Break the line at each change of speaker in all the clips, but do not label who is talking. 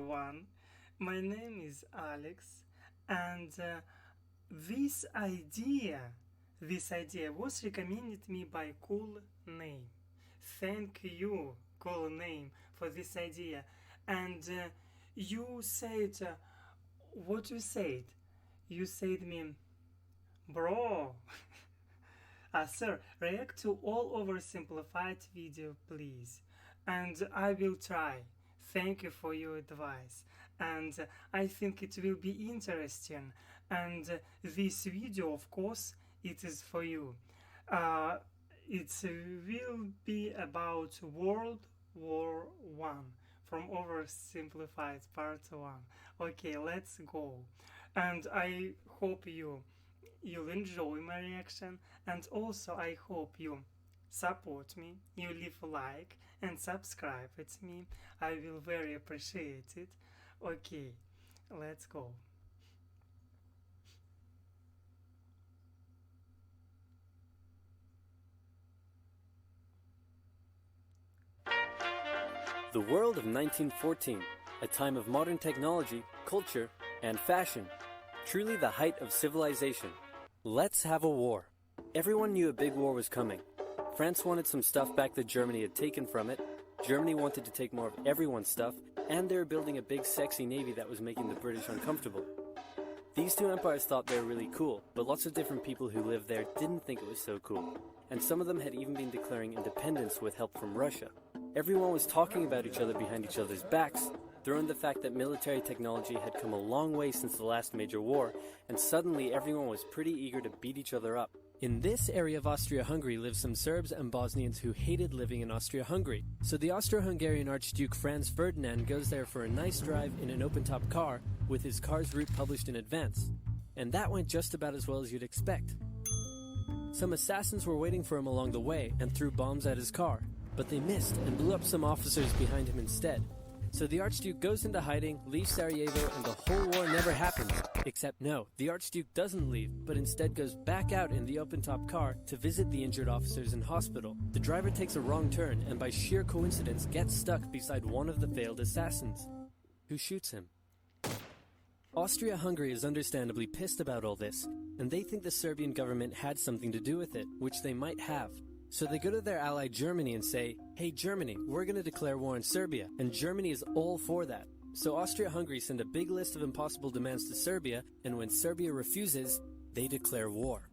everyone. My name is Alex, and this idea, this idea was recommended me by Cool Name. Thank you, Cool Name, for this idea. And you said, what you said? You said me, bro. Sir, react to all oversimplified video, please. And I will try. Thank you for your advice. And I think it will be interesting. And this video, of course, it is for you. It will be about World War One from Oversimplified Part 1. Okay, let's go. And I hope you'll enjoy my reaction, and also I hope you support me, you leave a like and subscribe with me. I will very appreciate it. Okay, let's go.
The world of 1914, a time of modern technology, culture, and fashion. Truly the height of civilization. Let's have a war. Everyone knew a big war was coming. France wanted some stuff back that Germany had taken from it. Germany wanted to take more of everyone's stuff, and they were building a big sexy navy that was making the British uncomfortable. These two empires thought they were really cool, but lots of different people who lived there didn't think it was so cool. And some of them had even been declaring independence with help from Russia. Everyone was talking about each other behind each other's backs, throwing the fact that military technology had come a long way since the last major war, and suddenly everyone was pretty eager to beat each other up. In this area of Austria-Hungary lived some Serbs and Bosnians who hated living in Austria-Hungary. So the Austro-Hungarian Archduke Franz Ferdinand goes there for a nice drive in an open-top car with his car's route published in advance. And that went just about as well as you'd expect. Some assassins were waiting for him along the way and threw bombs at his car, but they missed and blew up some officers behind him instead. So the Archduke goes into hiding, leaves Sarajevo, and the whole war never happens. Except no, the Archduke doesn't leave, but instead goes back out in the open-top car to visit the injured officers in hospital. The driver takes a wrong turn and by sheer coincidence gets stuck beside one of the failed assassins, who shoots him. Austria-Hungary is understandably pissed about all this, and they think the Serbian government had something to do with it, which they might have. So they go to their ally Germany and say, hey Germany, we're going to declare war on Serbia, and Germany is all for that. So Austria-Hungary send a big list of impossible demands to Serbia, and when Serbia refuses, they declare war.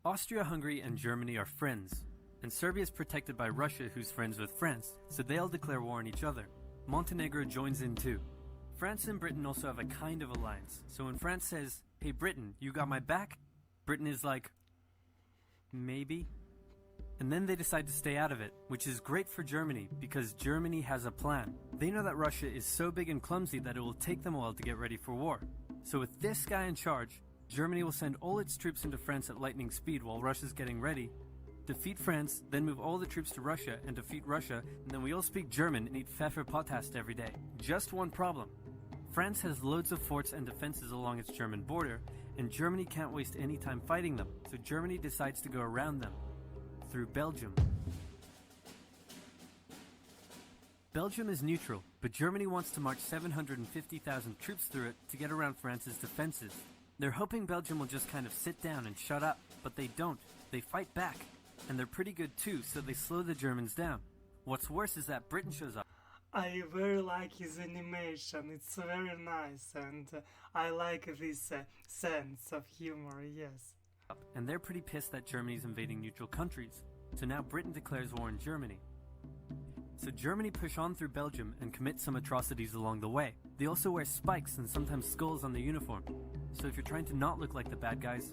Austria-Hungary and Germany are friends, and Serbia is protected by Russia, who's friends with France, so they'll declare war on each other. Montenegro joins in too. France and Britain also have a kind of alliance, so when France says, hey Britain, you got my back? Britain is like, maybe. And then they decide to stay out of it, which is great for Germany because Germany has a plan. They know that Russia is so big and clumsy that it will take them a while to get ready for war. So with this guy in charge, Germany will send all its troops into France at lightning speed while Russia's getting ready, defeat France, then move all the troops to Russia and defeat Russia, and then we all speak German and eat Pfefferpottast every day. Just one problem. France has loads of forts and defenses along its German border, and Germany can't waste any time fighting them, so Germany decides to go around them, through Belgium. Belgium is neutral, but Germany wants to march 750,000 troops through it to get around France's defenses. They're hoping Belgium will just kind of sit down and shut up, but they don't. They fight back, and they're pretty good too, so they slow the Germans down. What's worse is that Britain shows up.
I very like his animation, it's very nice, and I like this sense of humor, yes.
And they're pretty pissed that Germany's invading neutral countries, so now Britain declares war on Germany. So Germany push on through Belgium and commit some atrocities along the way. They also wear spikes and sometimes skulls on the uniform, so if you're trying to not look like the bad guys,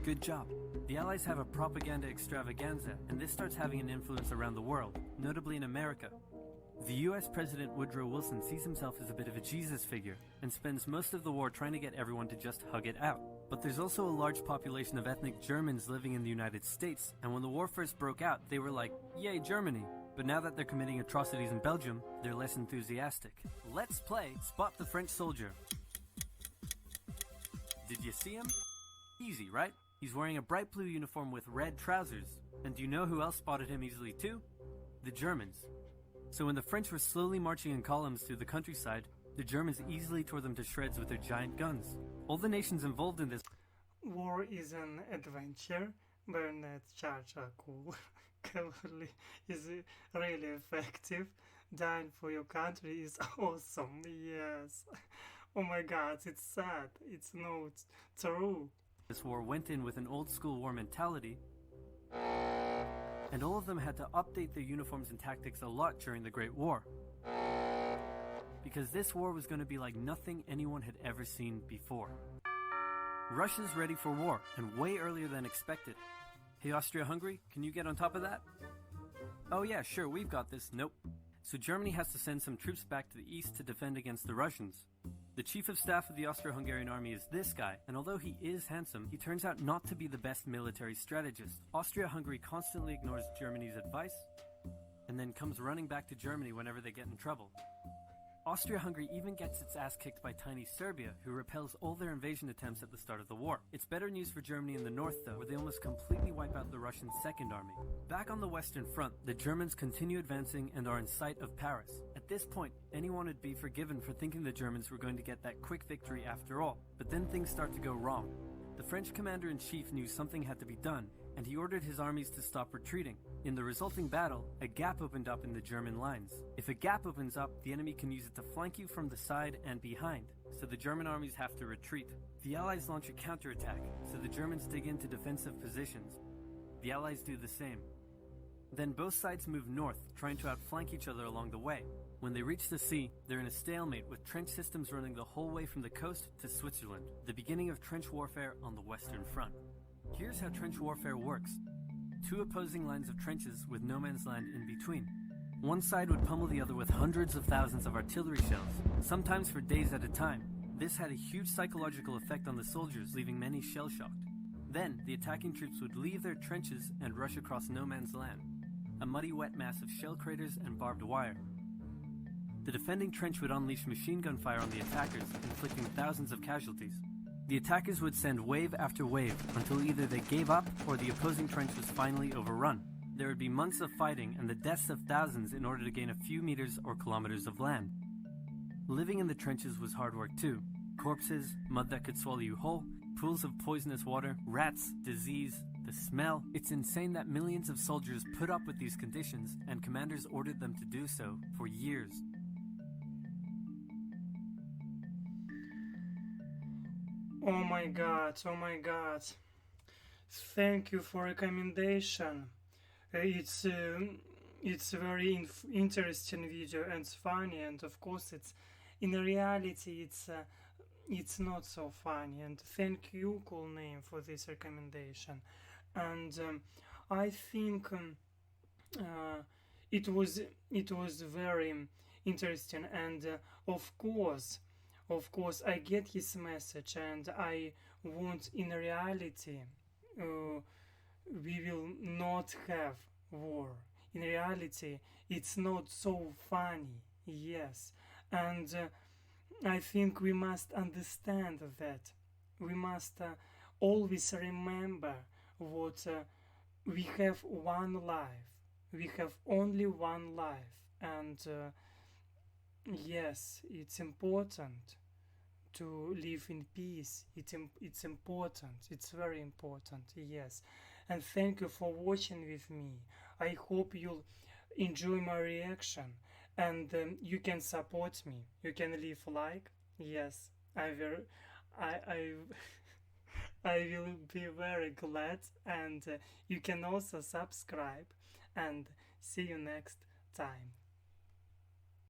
good job. The Allies have a propaganda extravaganza, and this starts having an influence around the world, notably in America. The US President Woodrow Wilson sees himself as a bit of a Jesus figure and spends most of the war trying to get everyone to just hug it out. But there's also a large population of ethnic Germans living in the United States, and when the war first broke out, they were like, yay Germany! But now that they're committing atrocities in Belgium, they're less enthusiastic. Let's play Spot the French Soldier. Did you see him? Easy, right? He's wearing a bright blue uniform with red trousers. And do you know who else spotted him easily too? The Germans. So when the French were slowly marching in columns through the countryside, the Germans easily tore them to shreds with their giant guns. All the nations involved in this
War is an adventure. Bayonet charge are cool. Cavalry is really effective. Dying for your country is awesome. Yes. Oh my god, it's sad. It's not true.
This war went in with an old school war mentality, and all of them had to update their uniforms and tactics a lot during the Great War. Because this war was going to be like nothing anyone had ever seen before. Russia's ready for war, and way earlier than expected. Hey Austria-Hungary, can you get on top of that? Oh yeah, sure, we've got this. Nope. So Germany has to send some troops back to the east to defend against the Russians. The chief of staff of the Austro-Hungarian army is this guy, and although he is handsome, he turns out not to be the best military strategist. Austria-Hungary constantly ignores Germany's advice, and then comes running back to Germany whenever they get in trouble. Austria-Hungary even gets its ass kicked by tiny Serbia, who repels all their invasion attempts at the start of the war. It's better news for Germany in the north, though, where they almost completely wipe out the Russian Second Army. Back on the Western Front, the Germans continue advancing and are in sight of Paris. At this point, anyone would be forgiven for thinking the Germans were going to get that quick victory after all. But then things start to go wrong. The French commander-in-chief knew something had to be done, and he ordered his armies to stop retreating. In the resulting battle, a gap opened up in the German lines. If a gap opens up, the enemy can use it to flank you from the side and behind, so the German armies have to retreat. The Allies launch a counterattack, so the Germans dig into defensive positions. The Allies do the same. Then both sides move north, trying to outflank each other along the way. When they reach the sea, they're in a stalemate with trench systems running the whole way from the coast to Switzerland, the beginning of trench warfare on the Western Front. Here's how trench warfare works. Two opposing lines of trenches with no man's land in between. One side would pummel the other with hundreds of thousands of artillery shells, sometimes for days at a time. This had a huge psychological effect on the soldiers, leaving many shell-shocked. Then, the attacking troops would leave their trenches and rush across no man's land, a muddy wet mass of shell craters and barbed wire. The defending trench would unleash machine gun fire on the attackers, inflicting thousands of casualties. The attackers would send wave after wave until either they gave up or the opposing trench was finally overrun. There would be months of fighting and the deaths of thousands in order to gain a few meters or kilometers of land. Living in the trenches was hard work too. Corpses, mud that could swallow you whole, pools of poisonous water, rats, disease, the smell. It's insane that millions of soldiers put up with these conditions, and commanders ordered them to do so for years.
Oh my god, oh my god. Thank you for recommendation. It's a very interesting video and it's funny, and of course it's in reality it's not so funny. And thank you, cool name, for this recommendation. And I think it was very interesting, and of course I get his message, and I want in reality we will not have war. In reality it's not so funny, yes. And I think we must understand that we must always remember what we have one life, we have only one life. And yes, it's important to live in peace. It's important, it's very important, yes. And thank you for watching with me. I hope you'll enjoy my reaction, and you can support me. You can leave like, yes, I will be very glad. And you can also subscribe, and see you next time.